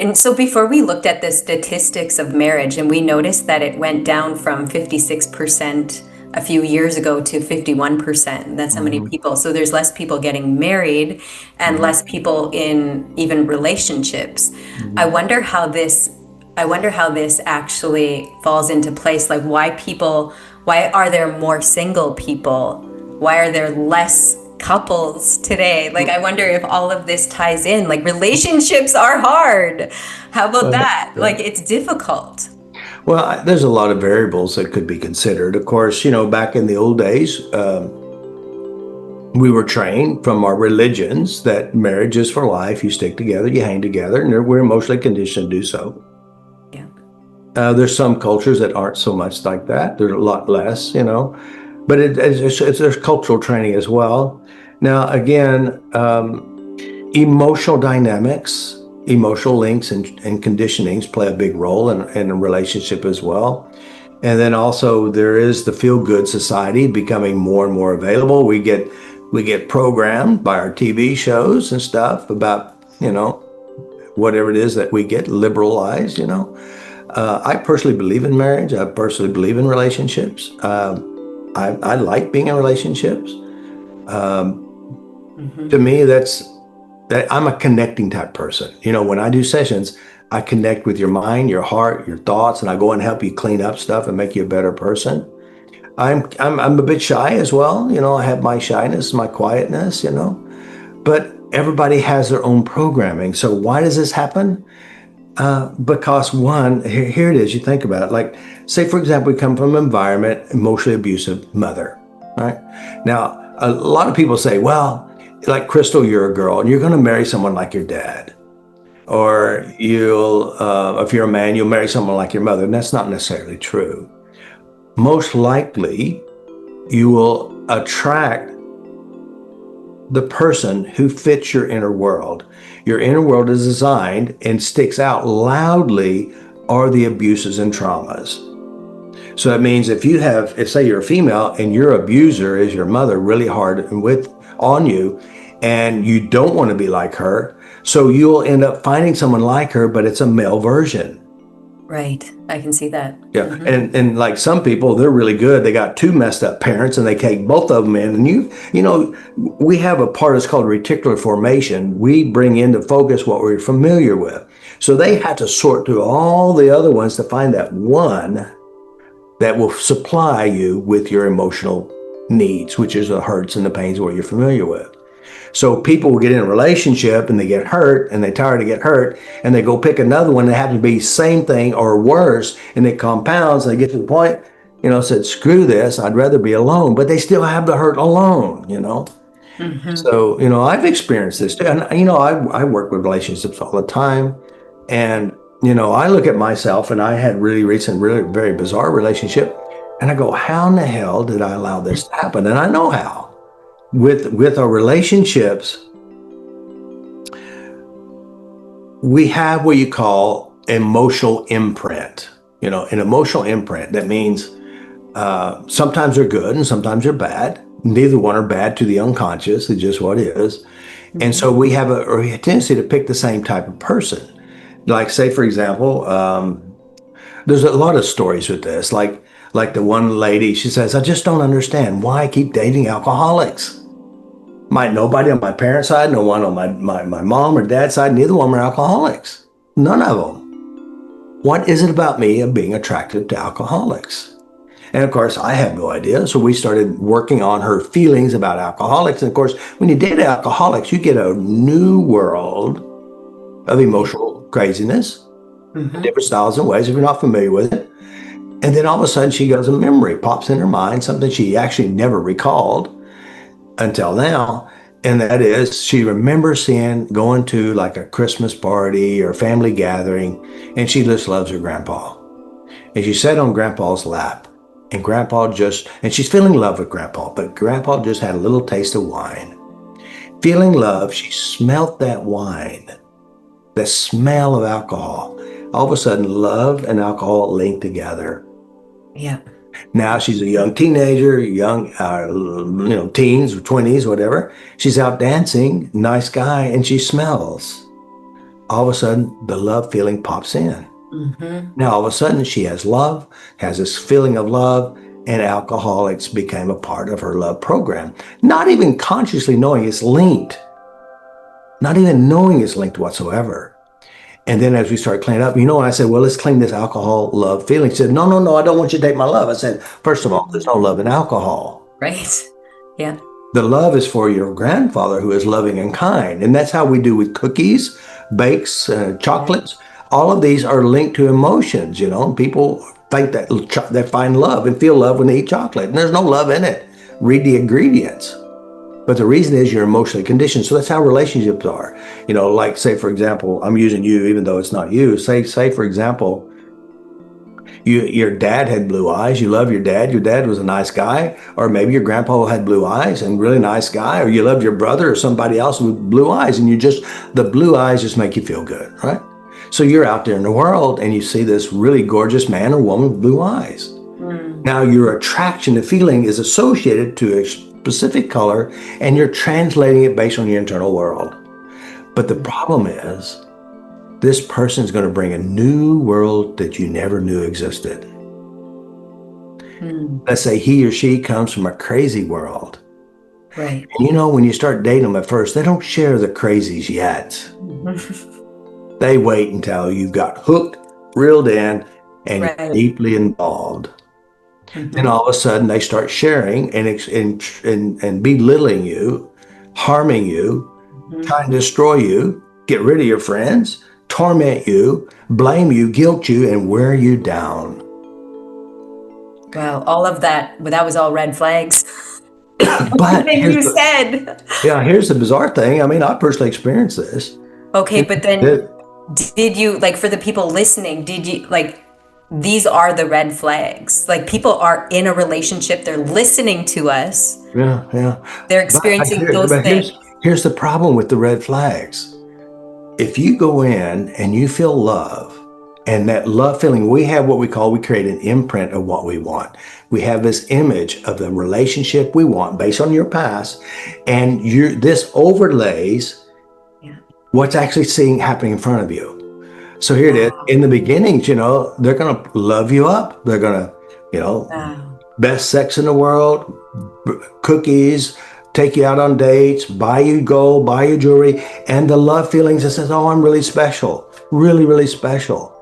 And so before we looked at the statistics of marriage, and we noticed that it went down from 56% a few years ago to 51%. That's how many Mhm. people. So there's less people getting married and Mhm. less people in even relationships. I Mhm. wonder how this I wonder how this actually falls into place. Like why are there more single people? Why are there less couples today? Like, I wonder if all of this ties in. Like, relationships are hard. How about Well, that? yeah. Like, it's difficult. Well, there's a lot of variables that could be considered. Of course, back in the old days, we were trained from our religions that marriage is for life. You stick together, you hang together, and we're emotionally conditioned to do so. Yeah. There's some cultures that aren't so much like that. There's a lot less. But there's cultural training as well. Now, again, emotional dynamics, emotional links, and conditionings play a big role in a relationship as well. And then also there is the feel good society becoming more and more available. We get programmed by our TV shows and stuff about whatever it is that we get liberalized. I personally believe in marriage. I personally believe in relationships. I like being in relationships. To Hmm. me, that I'm a connecting type person. When I do sessions, I connect with your mind, your heart, your thoughts, and I go and help you clean up stuff and make you a better person. I'm a bit shy as well. I have my shyness, my quietness. But everybody has their own programming. So why does this happen? Because one, here it is. You think about it. Like, say for example, we come from an environment, emotionally abusive mother, right? Now, a lot of people say, well, like Crystal, you're a girl and you're going to marry someone like your dad, or if you're a man, you'll marry someone like your mother, and that's not necessarily true. Most likely, you will attract the person who fits your inner world. Your inner world is designed and sticks out loudly are the abuses and traumas. So that means if say you're a female and your abuser is your mother really hard and on you, and you don't want to be like her, so you'll end up finding someone like her, but it's a male version. Right. I can see that. Yeah, Hmm. and like some people, they're really good. They got two messed up parents, and they take both of them in. And we have a part that's called reticular formation. We bring into focus what we're familiar with. So they have to sort through all the other ones to find that one that will supply you with your emotional needs, which is the hurts and the pains what you're familiar with. So people will get in a relationship and they get hurt and they tired to get hurt and they go pick another one that happens to be same thing or worse, and it compounds and they get to the point, said, screw this, I'd rather be alone, but they still have the hurt alone. Hmm. So, I've experienced this too. And, I work with relationships all the time. And, I look at myself and I had really recent, really very bizarre relationship. And I go, how in the hell did I allow this to happen? And I know how. With our relationships, we have what you call emotional imprint. An emotional imprint. That means sometimes they're good and sometimes they're bad. Neither one are bad to the unconscious. It's just what it is. And Hmm. so we have a tendency to pick the same type of person. Like, say, for example, there's a lot of stories with this. Like the one lady, she says, I just don't understand why I keep dating alcoholics. Nobody on my parents' side, no one on my mom or dad's side, neither one are alcoholics. None of them. What is it about me of being attracted to alcoholics? And of course, I have no idea. So we started working on her feelings about alcoholics. And of course, when you date alcoholics, you get a new world of Yeah. emotional craziness, Hmm. different styles and ways if you're not familiar with it. And then all of a sudden, she goes, a memory pops in her mind, something she actually never recalled until now. And that is, she remembers going to like a Christmas party or family gathering, and she just loves her grandpa. And she sat on grandpa's lap, and and she's feeling love with grandpa, but grandpa just had a little taste of wine. Feeling love, she smelt that wine, the smell of alcohol. All of a sudden, love and alcohol linked together. Yeah. Now she's a young teenager, teens or 20s, whatever. She's out dancing, nice guy, and she smells all of a sudden the love feeling pops in. Mm-hmm. Now, all of a sudden, she has love, has this feeling of love, and alcoholics became a part of her love program. Not even consciously knowing it's linked, not even knowing it's linked whatsoever. And then as we started cleaning up, I said, well, let's clean this alcohol love feeling. She said, no, no, no, I don't want you to take my love. I said, first of all, there's no love in alcohol. Right. Yeah. The love is for your grandfather who is loving and kind. And that's how we do with cookies, bakes, Right. chocolates. All of these are linked to emotions. People think that they find love and feel love when they eat chocolate. And there's no love in it. Read the ingredients. But the reason is you're emotionally conditioned. So that's how relationships are. Like say, for example, I'm using you, even though it's not you. Say, for example, your dad had blue eyes. You love your dad. Your dad was a nice guy. Or maybe your grandpa had blue eyes and really nice guy. Or you loved your brother or somebody else with blue eyes. And the blue eyes just make you feel good, right? So you're out there in the world and you see this really gorgeous man or woman with blue eyes. Mm. Now your attraction to feeling is associated to a specific color and you're translating it based on your internal world. But the problem is, this person is going to bring a new world that you never knew existed. Mm. Let's say he or she comes from a crazy world. Right. And when you start dating them at first, they don't share the crazies yet. They wait until you've got hooked, reeled in, and you're Right. deeply involved. Then Mm-hmm. all of a sudden they start sharing and belittling you, harming you, Mm-hmm. trying to destroy you, get rid of your friends, torment you, blame you, guilt you, and wear you down. Wow. All of that, well, that was all red flags. But Everything you said. here's the bizarre thing. I mean, I personally experienced this. Okay, And but then it- did you, like, for the people listening, did you, like, these are the red flags. Like, people are in a relationship, they're listening to us, yeah, yeah. they're But, but, experiencing here, those but things. here's the problem with the red flags. If you go in and you feel love, and that love feeling, we create an imprint of what we want. We have this image of the relationship we want based on your past, and this overlays Yeah. what's actually seeing happening in front of you. So here it is. Wow. In the beginnings, they're going to love you up. They're going to, Wow. best sex in the world, cookies, take you out on dates, buy you gold, buy you jewelry, and the love feelings that says, oh, I'm really special, really, really special.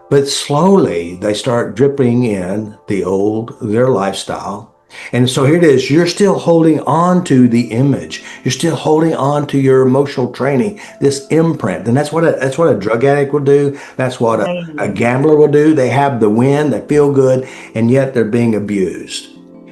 But slowly they start dripping in their lifestyle. And so here it is. You're still holding on to the image. You're still holding on to your emotional training, this imprint. And that's what a drug addict will do. That's what a Right. gambler will do. They have the win, they feel good, and yet they're being abused.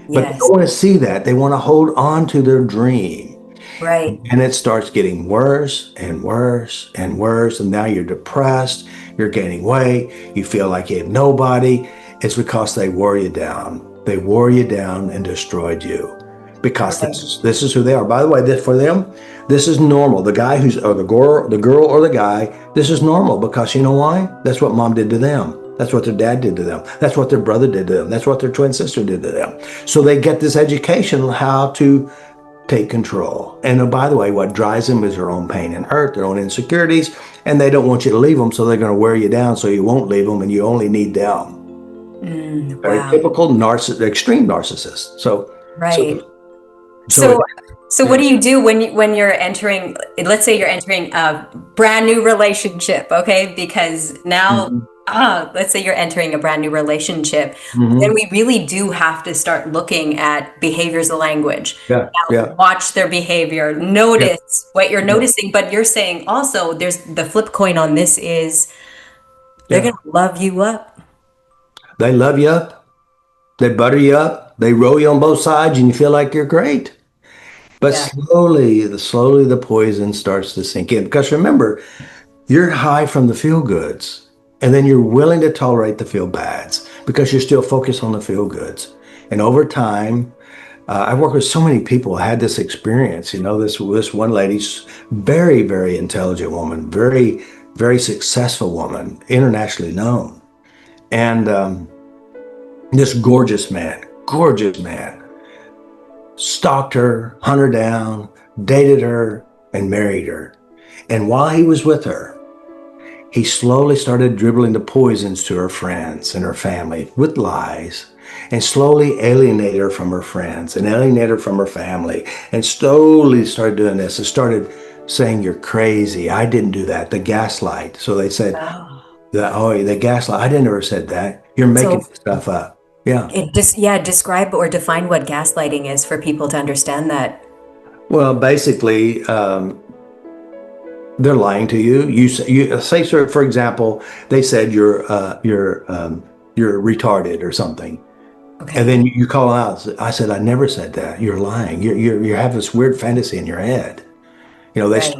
But they Yes. don't want to see that. They want to hold on to their dream. Right. And it starts getting worse and worse and worse. And now you're depressed. You're gaining weight. You feel like you have nobody. It's because they wore you down. They wore you down and destroyed you. Because Right. this is who they are. By the way, for them, this is normal. The guy or the girl or the guy, this is normal because you know why? That's what mom did to them. That's what their dad did to them. That's what their brother did to them. That's what their twin sister did to them. So they get this education on how to take control. And by the way, what drives them is their own pain and hurt, their own insecurities, and they don't want you to leave them, so they're going to wear you down so you won't leave them and you only need them. Mm, Very wow. typical extreme narcissist. Right. So it, So what yeah. do you do when you're entering, let's say you're entering a brand new relationship, okay? Because now, Mhm. let's say you're entering a brand new relationship, then Mhm. we really do have to start looking at behaviors of language. Yeah, Now, yeah, watch their behavior, yeah, notice what you're yeah, noticing, but you're saying also there's the flip coin on this is they're yeah. gonna love you up. They love you up. They butter you up. They roll you on both sides, and you feel like you're great. But Yeah. slowly, the poison starts to sink in. Because remember, you're high from the feel goods, and then you're willing to tolerate the feel bads because you're still focused on the feel goods. And over time, I work with so many people who had this experience. This one lady's very, very intelligent woman, very, very successful woman, internationally known, and this gorgeous man, stalked her, hunted her down, dated her, and married her. And while he was with her, he slowly started dribbling the poisons to her friends and her family with lies, and slowly alienated her from her friends and alienated her from her family, and slowly started doing this and started saying, "You're crazy. I didn't do that." The gaslight. So they said, Oh. the gaslight. I didn't ever said that. You're making So stuff up. Yeah. it just, yeah, describe or define what gaslighting is for people to understand that. Well, basically, they're lying to you. You say, sir, for example, they said you're retarded or something, and Okay. then you call out. I said, I never said that. You're lying. You have this weird fantasy in your head. They Right.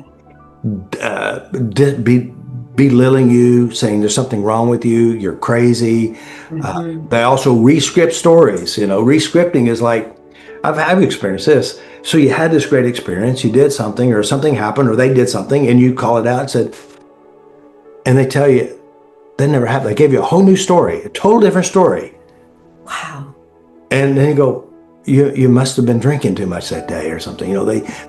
be belittling you, saying there's something wrong with you. You're crazy. Hmm. They also rescript stories. Rescripting is like, I've experienced this. So you had this great experience, you did something, or something happened, or they did something, and you call it out and said, and they tell you that never happened. They gave you a whole new story, a total different story. Wow. And then you go, you must have been drinking too much that day or something.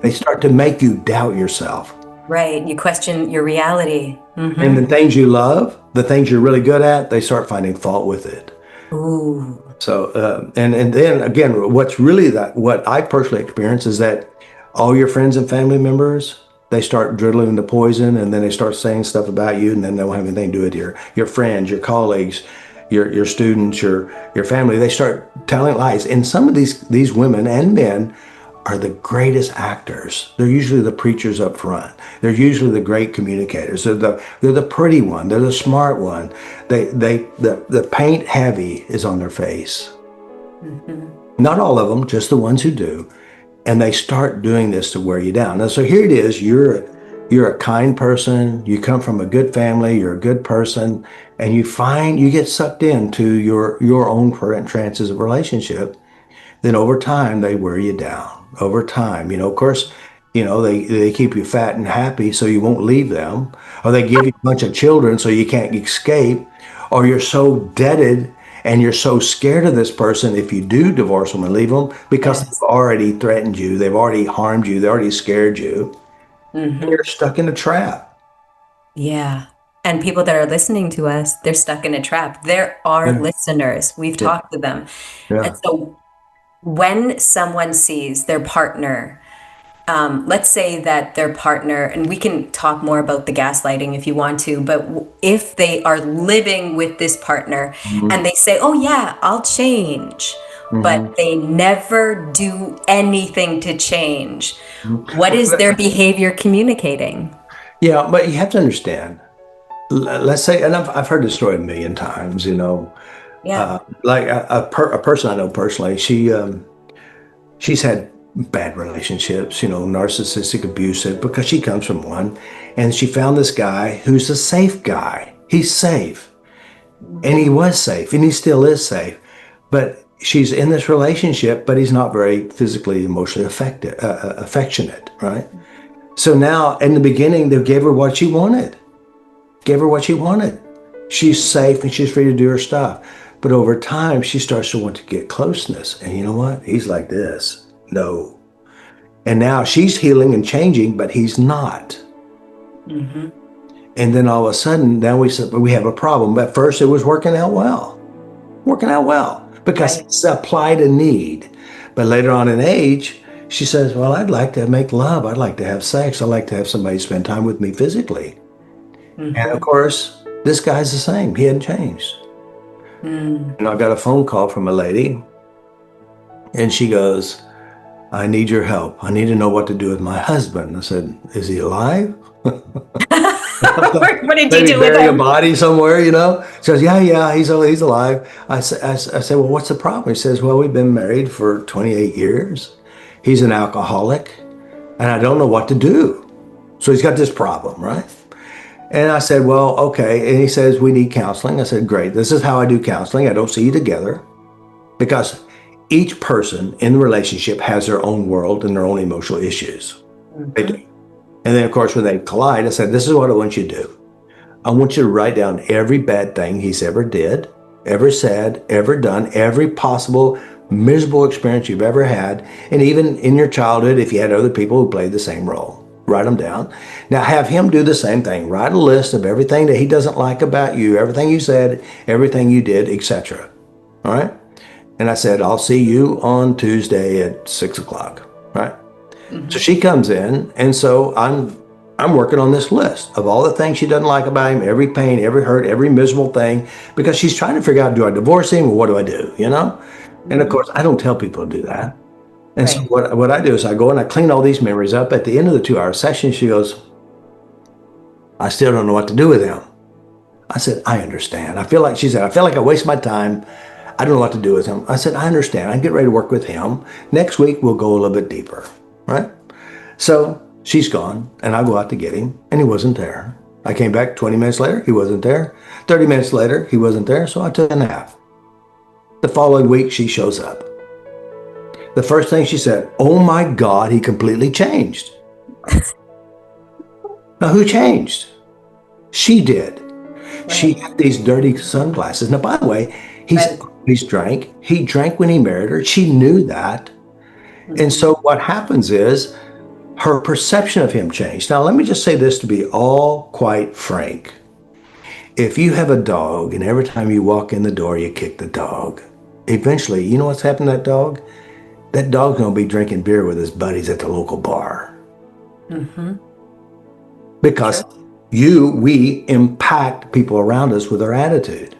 They start to make you doubt yourself. Right. You question your reality. And Hmm. the things you love, the things you're really good at, they start finding fault with it. Ooh. So, and then again, what I personally experience is that all your friends and family members, they start dribbling the poison, and then they start saying stuff about you, and then they don't have anything to do with your friends, your colleagues, your students, your family. They start telling lies. And some of these women and men are the greatest actors. They're usually the preachers up front. They're usually the great communicators. They're the pretty one. They're the smart one. The paint heavy is on their face. Hmm. Not all of them, just the ones who do. And they start doing this to wear you down. Now, so here it is. You're a kind person. You come from a good family. You're a good person, and you get sucked into your own trances of relationship. Then over time they wear you down. Over time, of course, they keep you fat and happy so you won't leave them, or they give you a bunch of children so you can't escape, or you're so indebted and you're so scared of this person if you do divorce them and leave them because they've Yes. already threatened you, they've already harmed you, they already scared you, and you're Hmm. stuck in a trap. Yeah. And people that are listening to us, they're stuck in a trap. There are Yeah, listeners. We've yeah, talked to them. And yeah. so when someone sees their partner, let's say that their partner, and we can talk more about the gaslighting if you want to, but if they are living with this partner Mhm, and they say, oh, yeah, I'll change, but mhm, they never do anything to change, mhm. what is their behavior communicating? Yeah, but you have to understand. Let's say, and I've heard this story a million times. Yeah. Like a person I know personally, she's had bad relationships, narcissistic, abusive, because she comes from one, and she found this guy who's a safe guy. He's safe, and he was safe, and he still is safe, but she's in this relationship, but he's not very physically, emotionally affectionate, right? So now, in the beginning, they gave her what she wanted. Gave her what she wanted. She's safe and she's free to do her stuff. But over time, she starts to want to get closeness. And you know what? He's like this. No. And now she's healing and changing, but he's not. Hmm. And then all of a sudden, now we have a problem. At first, it was working out well, because Right. he supplied a need. But later on in age, she says, well, I'd like to make love. I'd like to have sex. I'd like to have somebody spend time with me physically. And of Hmm. course, this guy's the same. He hadn't changed. Mm. And I got a phone call from a lady, and she goes, I need your help. I need to know what to do with my husband. I said, is he alive? What did you Maybe do with bury a him? body somewhere. She goes, yeah, he's alive. I said, well, what's the problem? He says, well, we've been married for 28 years. He's an alcoholic, and I don't know what to do. So he's got this problem, right? And I said, well, okay. And he says, we need counseling. I said, great. This is how I do counseling. I don't see you together, because each person in the relationship has their own world and their own emotional issues. They do. Hmm. And then, of course, when they collide, I said, this is what I want you to do. I want you to write down every bad thing he's ever did, ever said, ever done, every possible miserable experience you've ever had. And even in your childhood, if you had other people who played the same role, write them down. Now have him do the same thing. Write a list of everything that he doesn't like about you, everything you said, everything you did, etc. All right. And I said, I'll see you on Tuesday at 6 o'clock. Right. So she comes in, and so I'm working on this list of all the things she doesn't like about him, every pain, every hurt, every miserable thing, because she's trying to figure out, do I divorce him or what do I do? You know? And of course, I don't tell people to do that. And so Right. what I do is I go and I clean all these memories up. At the end of the 2 hour session, she goes, I still don't know what to do with him. I said, I understand. She said, I feel like I waste my time. I don't know what to do with him. I said, I understand. I can get ready to work with him. Next week, we'll go a little bit deeper. Right? So she's gone, and I go out to get him, and he wasn't there. I came back 20 minutes later, he wasn't there. 30 minutes later, he wasn't there, so I took a nap. The following week, she shows up. The first thing she said, oh my God, he completely changed. Now, who changed? She did. Right. She had these dirty sunglasses. Now, by the way, Right. he's drank. He drank when he married her. She knew that. And so what happens is her perception of him changed. Now, let me just say this to be all quite frank. If you have a dog and every time you walk in the door, you kick the dog, eventually, you know what's happened to that dog? That dog's going to be drinking beer with his buddies at the local bar. Because we impact people around us with our attitude.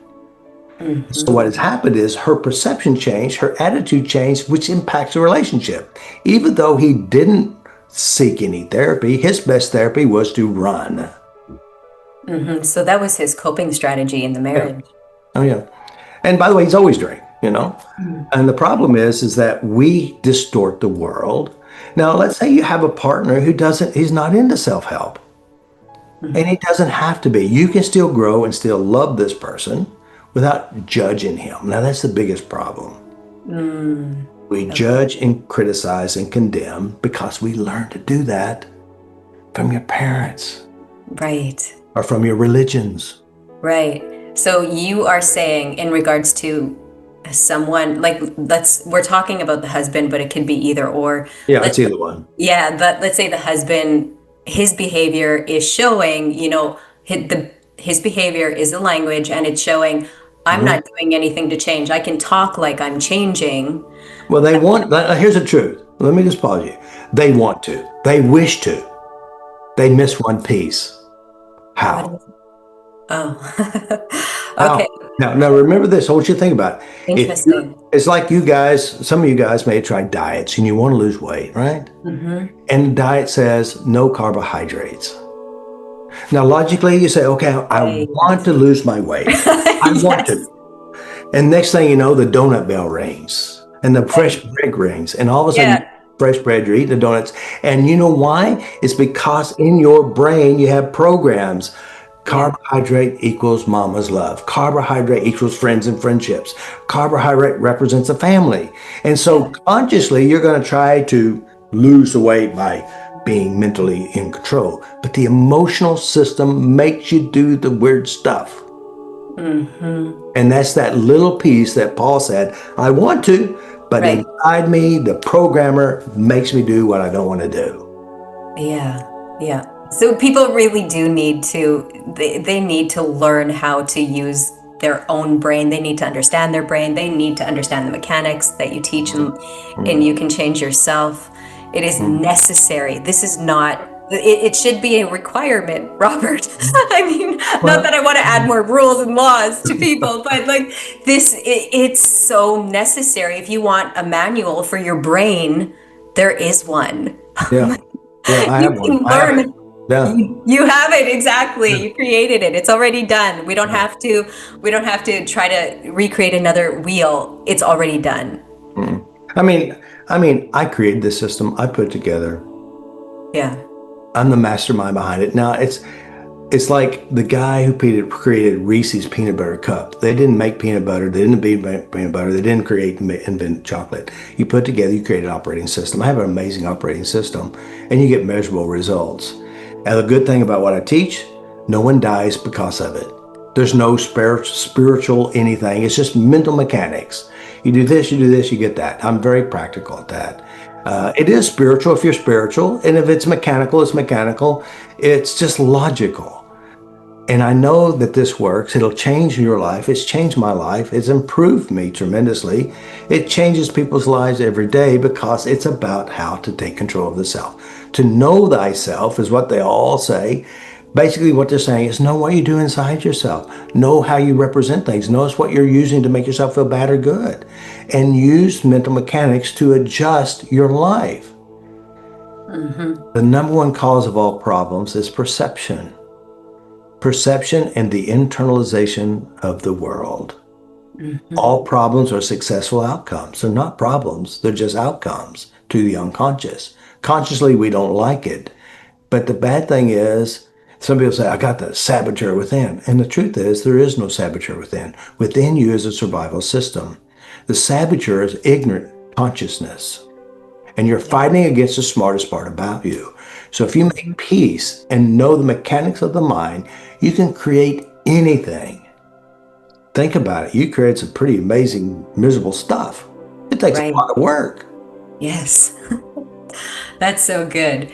So what has happened is her perception changed, her attitude changed, which impacts the relationship. Even though he didn't seek any therapy, his best therapy was to run. So that was his coping strategy in the marriage. Oh yeah. And by the way, he's always drank, you know. And the problem is that we distort the world. Now, let's say you have a partner he's not into self-help. And he doesn't have to be. You can still grow and still love this person without judging him. Now, that's the biggest problem. We judge and criticize and condemn because we learn to do that from your parents. Right. Or from your religions. Right. So you are saying in regards to someone, like we're talking about the husband, but it could be either or. Yeah, it's either one. Yeah, but let's say the husband, his behavior is showing, his behavior is the language, and it's showing I'm not doing anything to change. I can talk like I'm changing. Well, here's the truth. Let me just pause you. They want to. They wish to. They miss one piece. How? Oh, How? okay. Now remember this. I want you to think about it. Interesting. It's like some of you guys may try diets and you want to lose weight, right? And the diet says no carbohydrates. Now, logically, you say, okay, I want to lose my weight. I want to. And next thing you know, the donut bell rings and the fresh bread rings. And all of a sudden, fresh bread, you're eating the donuts. And you know why? It's because in your brain, you have programs. Carbohydrate equals mama's love. Carbohydrate equals friends and friendships. Carbohydrate represents a family. And so consciously, you're going to try to lose the weight by being mentally in control. But the emotional system makes you do the weird stuff. And that's that little piece that Paul said, I want to, but inside me, the programmer makes me do what I don't want to do. Yeah. Yeah. So people really do need they need to learn how to use their own brain. They need to understand their brain. They need to understand the mechanics that you teach and you can change yourself. It is necessary. This is not, it should be a requirement, Robert. I mean, not that I want to add more rules and laws to people, but like it's so necessary. If you want a manual for your brain, there is one. Yeah. Yeah, I have one. Learn. Yeah. You have it, exactly. You created it. It's already done. We don't have to try to recreate another wheel. It's already done. I mean, I created this system. I put it together. Yeah. I'm the mastermind behind it. Now it's like the guy who created Reese's peanut butter cup. They didn't make peanut butter. They didn't invent peanut butter. They didn't invent chocolate. You put together, you create an operating system. I have an amazing operating system, and you get measurable results. And the good thing about what I teach, no one dies because of it. There's no spiritual anything. It's just mental mechanics. You do this, you get that. I'm very practical at that. It is spiritual if you're spiritual, and if it's mechanical, it's mechanical. It's just logical. And I know that this works. It'll change your life. It's changed my life. It's improved me tremendously. It changes people's lives every day because it's about how to take control of the self. To know thyself is what they all say. Basically, what they're saying is know what you do inside yourself. Know how you represent things. Notice what you're using to make yourself feel bad or good. And use mental mechanics to adjust your life. Mm-hmm. The number one cause of all problems is perception. Perception and the internalization of the world. Mm-hmm. All problems are successful outcomes. They're not problems, they're just outcomes to the unconscious. Consciously, we don't like it. But the bad thing is, some people say, I got the saboteur within. And the truth is, there is no saboteur within. Within you is a survival system. The saboteur is ignorant consciousness. And you're Yeah. fighting against the smartest part about you. So if you Mm-hmm. make peace and know the mechanics of the mind, you can create anything. Think about it. You create some pretty amazing, miserable stuff. It takes a Right. lot of work. Yes. That's so good.